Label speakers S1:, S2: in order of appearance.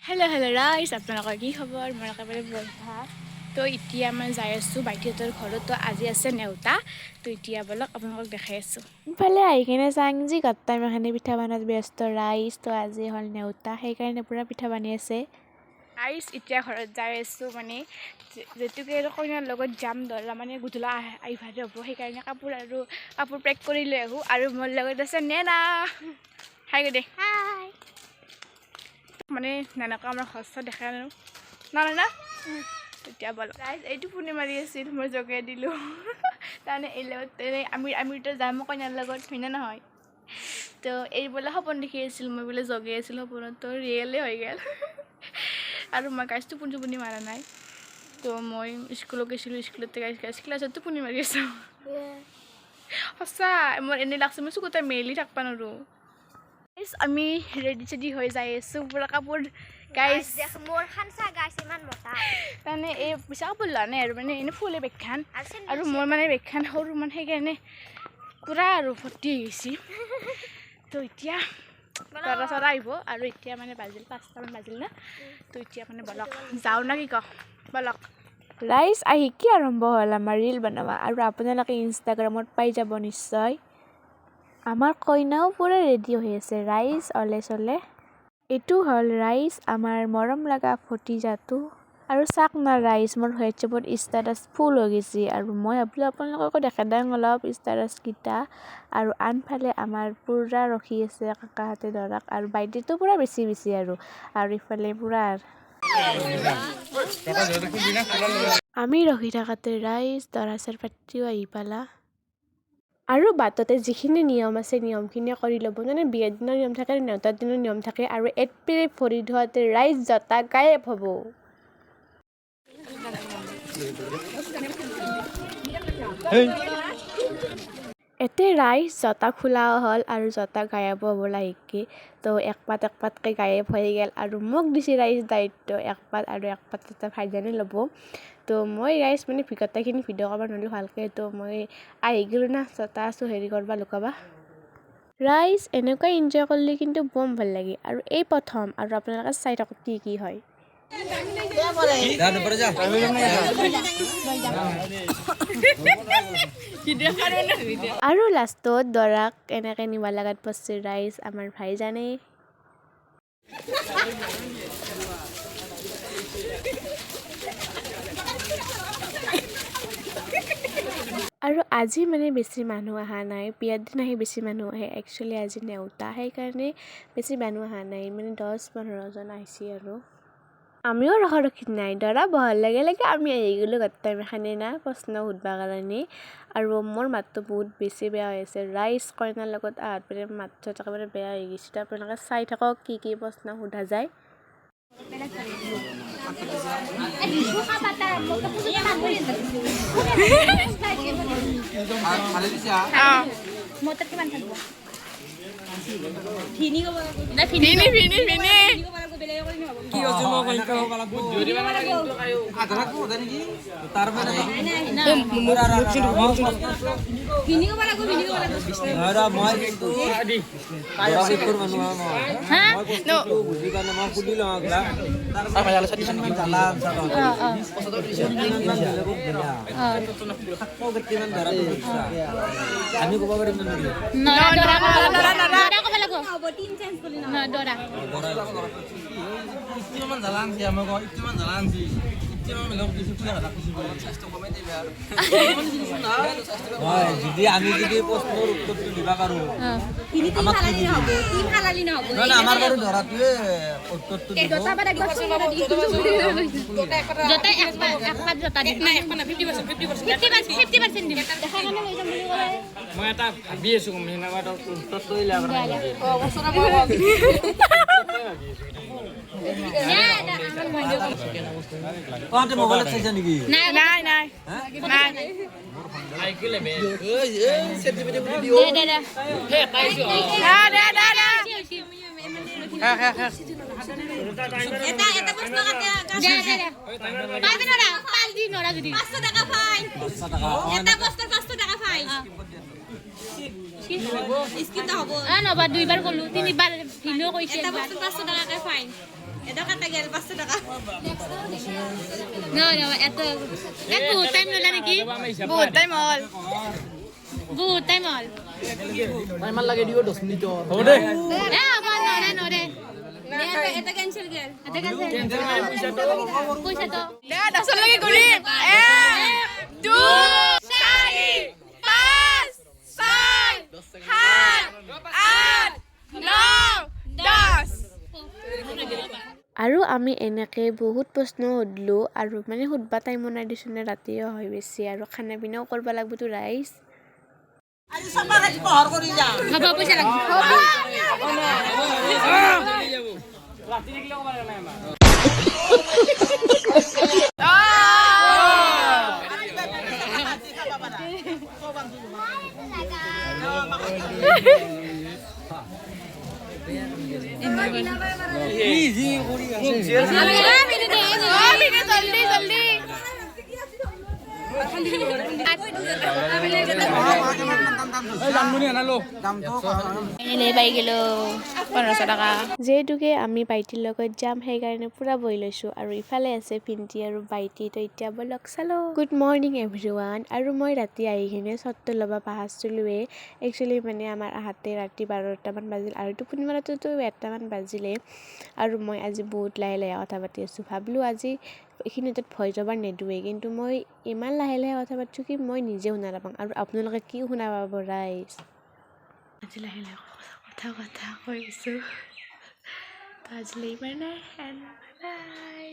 S1: Hello' ৰাইজ, আপোনালোকৰ কি খবৰ? মোৰ একেবাৰে বঢ়িয়া। তো এতিয়া মই যাই আছোঁ বাইদেউহঁতৰ ঘৰত। তো আজি আছে নেওতা। তো এতিয়া বলক আপোনালোকক দেখাই আছোঁ। ইফালে আহি কিনে চাং যি গত্তাইমাখানি পিঠা বনাত ব্যস্ত ৰাইজ। তো আজি হ'ল নেওতা, সেইকাৰণে পূৰা পিঠা বনাই আছে ৰাইজ। এতিয়া ঘৰত যাই আছোঁ, মানে যেতুকে কইনাৰ লগত যাম ধৰা, মানে গধূলা আহিভাগে হ'ব। সেইকাৰণে কাপোৰ পেক কৰি লৈ আহোঁ। আৰু মোৰ লগত আছে নেনা। হাই গৈ দে। হাই। মানে নানাকা আমাৰ ঘৰ দেখা নানো না তেতিয়া বল ৰাইজ। এইটো ফোনে মাৰি আছিল, মই জগাই দিলোঁ। তাৰমানে এই লগত আমিতো যাম কইনাৰ লগত, হয়নে নহয়? তো এই বোলে সপোন দেখি আছিল, মই বোলে জগাই আছিলোঁ সপোনত। তো ৰিয়েলে হৈ গ'ল। আৰু মই গাইজ টোপনি মাৰা নাই। তো মই স্কুলত গৈছিলোঁ, স্কুলতে গাইজ ক্লাছত টোপনি মাৰি আছোঁ। সঁচা, মোৰ এনেই লাগছে মই চকুতে মেলি থাকিব নোৱাৰোঁ। আমি ৰেডি হৈ যাই আছোঁ, পুৰা কাপোৰ গাইজ মোৰ খানচা গাইজ ইমান মতা। তাৰমানে এই পইচা কাপোৰ লোৱা নাই আৰু, মানে এনেই ফুলে বেগখান আৰু মোৰ মানে বেগখান সৰু, মানে সেইকাৰণে পূৰা আৰু ভৰ্তি হৈ গৈছে। তো এতিয়া দৰা চৰা আহিব আৰু এতিয়া মানে বাজিল 5টামান বাজিল না। তো এতিয়া মানে বলক যাওঁ না কি কওঁ, বলক ৰাইজ। আহি কি আৰম্ভ হ'ল আমাৰ ৰিল বনোৱা, আৰু আপোনালোকে ইনষ্টাগ্ৰামত পাই যাব নিশ্চয়। আমাৰ কইনাও পূৰা ৰেডি হৈ আছে ৰাইজ, অলে চলে। এইটো হ'ল ৰাইজ আমাৰ মৰম লগা ভতিজাটো। আৰু চাক না ৰাইজ, মোৰ হোৱাটছএপত ষ্টেটাছ ফুল হৈ গৈছে। আৰু মই ভাবিলোঁ আপোনালোককো দেখাই দিওঁ অলপ ষ্টেটাছকেইটা। আৰু আনফালে আমাৰ পূৰা ৰখি আছে কাকাহঁতে ধৰক, আৰু বাইদেউটো পূৰা বেছি আৰু ইফালে পূৰা আমি ৰখি থাকোঁতে ৰাইজ দৰা চৰ পাতিও আহি পালা। আৰু বাটতে যিখিনি নিয়ম আছে নিয়মখিনি কৰি ল'ব। মানে বিয়াৰ দিনৰ নিয়ম থাকে, নেওতাৰ দিনৰ নিয়ম থাকে। আৰু এপ্ৰিল ভৰি ধোৱাতে ৰাইজ জতা গায়েব হ'ব। এতে ৰাইজ জতা খোলাও হ'ল আৰু জতা গায়েব হ'ব লাহেকৈ। তো এক পাতকৈ গায়েব হৈ গ'ল, আৰু মোক দিছে ৰাইজ দায়িত্ব এক পাত এটা ভাইজানে ল'ব। তো মই ৰাইজ মানে গোটেইখিনি ভিডিঅ' কৰিব নোৱাৰিলোঁ ভালকৈ। তো মই আহি গ'লোঁ না, জতা আছোঁ হেৰি কৰিব লুকাবা। ৰাইজ এনেকুৱা এনজয় কৰিলে কিন্তু বম ভাল লাগে। আৰু এই প্ৰথম, আৰু আপোনালোকে চাই থাকক কি হয়। আৰু লাষ্টত দৰাক এনেকৈ নিব লগাত পৰছে ৰাইজ আমাৰ ভাইজানে। আৰু আজি মানে বেছি মানুহ অহা নাই, বিয়াৰ দিন আহি বেছি মানুহ আহে। একচুৱেলি আজি নেওতা, সেইকাৰণে বেছি মানুহ অহা নাই, মানে 10-15জন আহিছে। আৰু আমিও ৰখাৰখি নাই, দৰা বহাৰ লগে লগে আমি আহি গ'লোঁ গোটেইমাখানি না প্ৰশ্ন সুধিবৰ কাৰণে। আৰু মোৰ মাতটো বহুত বেছি বেয়া হৈ আছে ৰাইজ, কইনাৰ লগত আহাৰ পৰা মাতটো একেবাৰে বেয়া হৈ গৈছে। তো আপোনালোকে চাই থাকক কি প্ৰশ্ন সোধা যায়। আমি ক'ব পাৰিম যদি আমি যদি প্ৰশ্নৰ উত্তৰটো দিব পাৰোঁ, আমাৰ বাৰু ধৰাটোৱে উত্তৰটো দিব। মই এটা ভাবি আছোঁ উত্তৰটো মোবাইলত চাইছা নেকি? নাই।
S2: দুইবাৰ ক'লো, তিনিবাৰ ভিডিঅ' কৈছে। এটা বস্তু 500 টকাকে ফাইন। এটা কাটা গেল 500 টাকা
S3: No, eto. Good time na niki.
S1: বহুত টাইম হ'ল
S3: Good time all.
S4: Time lagi dia 10 menit.
S3: No de. Eta cancel gel. Eta cancel. Puisa to.
S1: দে 10 লগে কৰিম 1 2 4 5 6 7 8 9 10
S5: আৰু আমি এনেকৈ বহুত প্ৰশ্ন সুধিলোঁ আৰু মানে সুধবা টাইমো নাই দিছোঁ নে ৰাতিও হয় বেছি আৰু খানা পিনাও কৰিব লাগিবতো ৰাইজ
S3: Haba puisa lang.
S1: জলদি জলদি
S5: এনেই পাই গ'লো 1500 টকা যিহেতুকে আমি বাইটিৰ লগত যাম সেইকাৰণে পূৰা বহি লৈছোঁ আৰু ইফালে আছে পিন্টি আৰু বাইটি তো এতিয়া বলক চালো গুড মৰ্ণিং এভৰিৱান আৰু মই ৰাতি আহি কিনে চটটো ল'ব পাহৰিছিলোঁৱে একচুৱেলি মানে আমাৰ আহাতে ৰাতি 12টামান বাজিল আৰু টোপনি মাৰটোতো 1টামান বাজিলে আৰু মই আজি বহুত লাহে লাহে কথা পাতি আছোঁ ভাবিলোঁ আজি এইখিনিত ভয় যাব নেদোৱে কিন্তু মই ইমান লাহে লাহে কথা পাতিছোঁ কি মই নিজে শুনা নাপাওঁ আৰু আপোনালোকে কি শুনা পাব ৰাইজ আজি লাহে লাহে কথা কৈছোঁ তো আজিলৈ ইমানে বাই